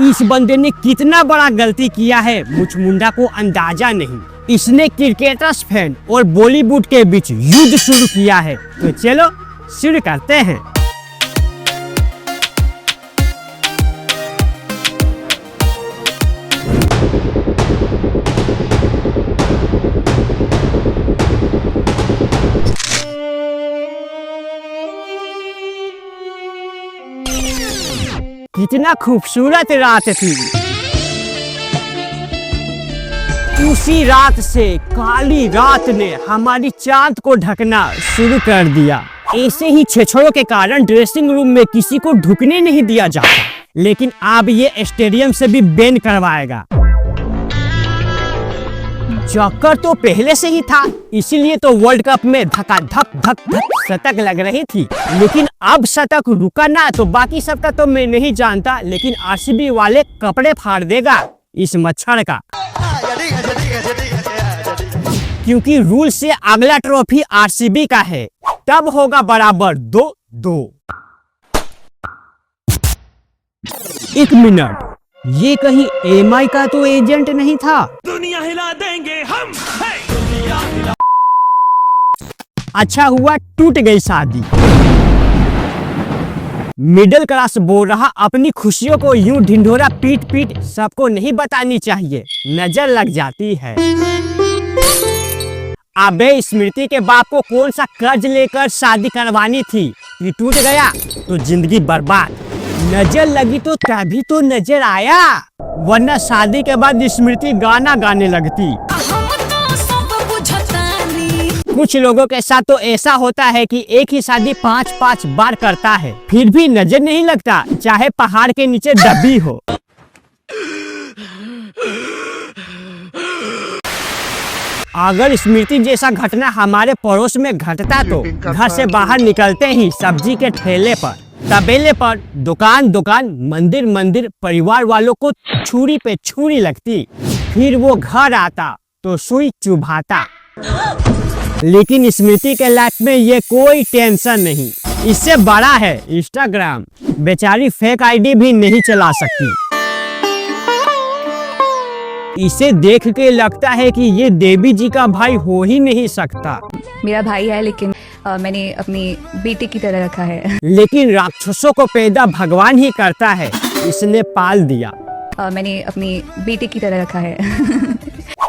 इस बंदे ने कितना बड़ा गलती किया है मुचमुंडा को अंदाजा नहीं। इसने क्रिकेटर्स फैन और बॉलीवुड के बीच युद्ध शुरू किया है। तो चलो शुरू करते हैं। कितना खूबसूरत रात थी। उसी रात से काली रात ने हमारी चांद को ढकना शुरू कर दिया। ऐसे ही छेछड़ों के कारण ड्रेसिंग रूम में किसी को ढुकने नहीं दिया जाता, लेकिन अब ये स्टेडियम से भी बैन करवाएगा। चक्कर तो पहले से ही था, इसीलिए तो वर्ल्ड कप में धक धक शतक लग रही थी। लेकिन अब शतक रुका ना तो बाकी सबका तो मैं नहीं जानता, लेकिन आरसीबी वाले कपड़े फाड़ देगा इस मच्छर का। क्योंकि रूल से अगला ट्रॉफी आरसीबी का है, तब होगा बराबर 2-2। एक मिनट, ये कहीं एमआई का तो एजेंट नहीं था? दुनिया हिला देंगे हम। अच्छा हुआ टूट गई शादी। मिडिल क्लास बोल रहा अपनी खुशियों को यूं ढिंढोरा पीट पीट सबको नहीं बतानी चाहिए, नजर लग जाती है। अबे स्मृति के बाप को कौन सा कर्ज लेकर शादी करवानी थी, ये टूट गया तो जिंदगी बर्बाद। नजर लगी तो तभी तो नजर आया, वरना शादी के बाद स्मृति गाना गाने लगती। कुछ लोगों के साथ तो ऐसा होता है कि एक ही शादी 5-5 बार करता है, फिर भी नजर नहीं लगता, चाहे पहाड़ के नीचे दबी हो। अगर स्मृति जैसा घटना हमारे पड़ोस में घटता तो घर से बाहर निकलते ही सब्जी के ठेले पर, तबेले पर, दुकान दुकान, मंदिर मंदिर, परिवार वालों को छुरी पे छुरी लगती। फिर वो घर आता तो सुई चुभाता। लेकिन स्मृति के लाइफ में ये कोई टेंशन नहीं। इससे बड़ा है इंस्टाग्राम, बेचारी फेक आईडी भी नहीं चला सकती। इसे देख के लगता है कि ये देवी जी का भाई हो ही नहीं सकता। मेरा भाई है, लेकिन मैंने अपनी बेटी की तरह रखा है। लेकिन राक्षसों को पैदा भगवान ही करता है, इसने पाल दिया। मैंने अपनी बेटी की तरह रखा है।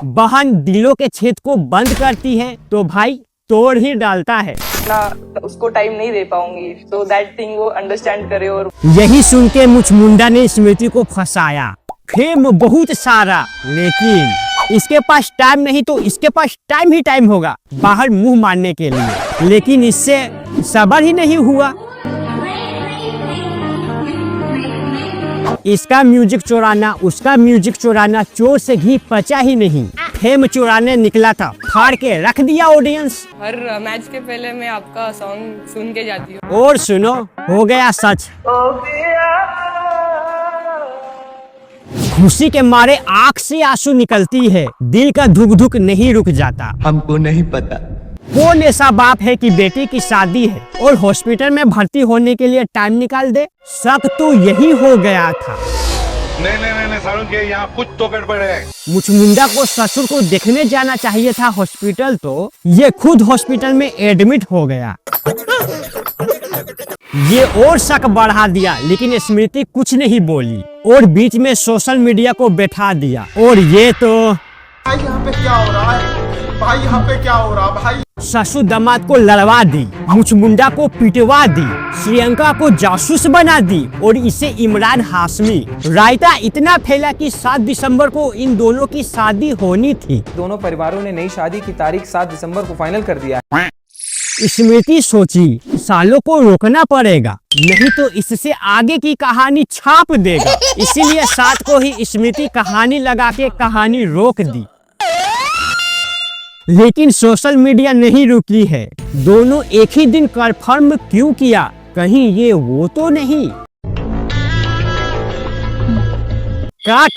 बहन दिलों के छेद को बंद करती है तो भाई तोड़ ही डालता है ना, उसको टाइम नहीं दे पाऊंगी, so that thing वो अंडरस्टैंड करे। और यही सुन के मुचमुंडा ने स्मृति को फंसाया। फेम बहुत सारा, लेकिन इसके पास टाइम नहीं, तो इसके पास टाइम ही टाइम होगा बाहर मुंह मारने के लिए। लेकिन इससे सबर ही नहीं हुआ। इसका म्यूजिक चुराना, उसका म्यूजिक चुराना, चोर से घी पचा ही नहीं। फेम चुराने निकला था, फाड़ के रख दिया ऑडियंस। हर मैच के पहले मैं आपका सॉन्ग सुन के जाती हूँ। और सुनो, हो गया सच। खुशी के मारे आंख से आंसू निकलती है, दिल का धुक धुक नहीं रुक जाता। हमको नहीं पता कौन ऐसा बाप है कि बेटी की शादी है और हॉस्पिटल में भर्ती होने के लिए टाइम निकाल दे। शक तो यही हो गया था। नहीं सारुण के यहाँ कुछ तो गड़बड़ है। मुचमुंडा को ससुर को देखने जाना चाहिए था हॉस्पिटल, तो ये खुद हॉस्पिटल में एडमिट हो गया। ये और शक बढ़ा दिया, लेकिन स्मृति कुछ नहीं बोली और बीच में सोशल मीडिया को बैठा दिया। और ये तो भाई यहाँ पे क्या हो रहा है, भाई यहाँ पे क्या हो रहा भाई। ससुर दामाद को लड़वा दी, मुचमुंडा को पिटवा दी, श्रियंका को जासूस बना दी और इसे इमरान हाशमी। रायता इतना फैला कि 7 दिसंबर को इन दोनों की शादी होनी थी। दोनों परिवारों ने नई शादी की तारीख 7 दिसंबर को फाइनल कर दिया। स्मृति सोची सालों को रोकना पड़ेगा, नहीं तो इससे आगे की कहानी छाप देगा। इसीलिए 7 को ही स्मृति कहानी लगा के कहानी रोक दी। लेकिन सोशल मीडिया नहीं रुकी है। दोनों एक ही दिन कंफर्म क्यों किया, कहीं ये वो तो नहीं। काट।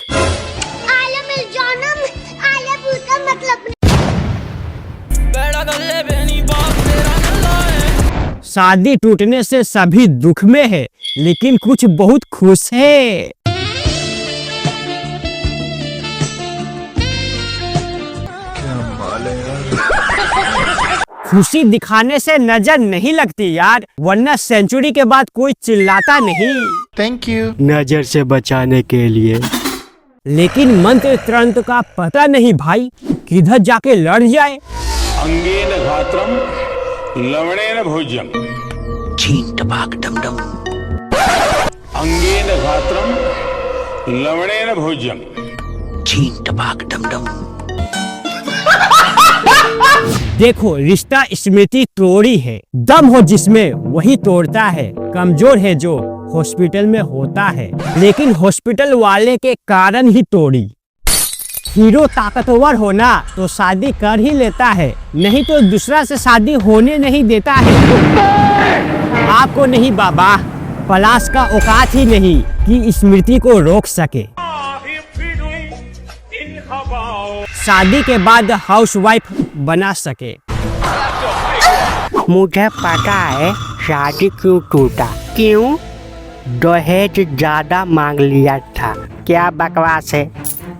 शादी टूटने से सभी दुख में है, लेकिन कुछ बहुत खुश है। खुशी दिखाने से नजर नहीं लगती यार, वरना सेंचुरी के बाद कोई चिल्लाता नहीं। Thank you. नजर से बचाने के लिए। लेकिन मंत्र तंत्र का पता नहीं भाई, किधर जाके लड़ जाए। अंगेन घात्रम लवणेन भोज्यम छीन टपाक डम डम। अंगेन घात्रम लवणेन भोज्यम छीन टपाक डम डम। देखो रिश्ता स्मृति तोड़ी है, दम हो जिसमें वही तोड़ता है, कमजोर है जो हॉस्पिटल में होता है, लेकिन हॉस्पिटल वाले के कारण ही तोड़ी। हीरो ताकतवर होना तो शादी कर ही लेता है, नहीं तो दूसरा से शादी होने नहीं देता है। आपको नहीं बाबा, पलाश का औकात ही नहीं कि स्मृति को रोक सके। शादी के बाद हाउसवाइफ बना सके। मुझे पता है शादी क्यों टूटा। क्यों? दहेज ज्यादा मांग लिया था। क्या बकवास है,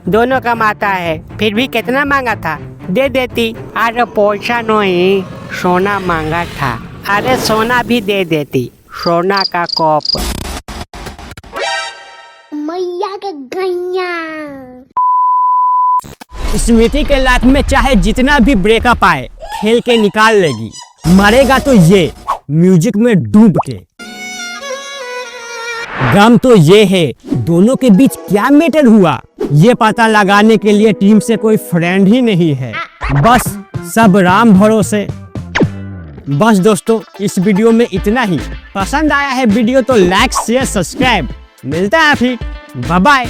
दोनों कमाता है, फिर भी कितना मांगा था? दे देती। अरे पैसा नहीं, सोना मांगा था। अरे सोना भी दे देती, सोना का कप। मैया के गैया। स्मृति के लाइफ में चाहे जितना भी ब्रेकअप आए, खेल के निकाल लेगी। मरेगा तो ये म्यूजिक में डूब के। गम तो ये है दोनों के बीच क्या मैटर हुआ, ये पता लगाने के लिए टीम से कोई फ्रेंड ही नहीं है, बस सब राम भरोसे। बस दोस्तों इस वीडियो में इतना ही। पसंद आया है वीडियो तो लाइक शेयर सब्सक्राइब। मिलता है फिर, बाय बाय।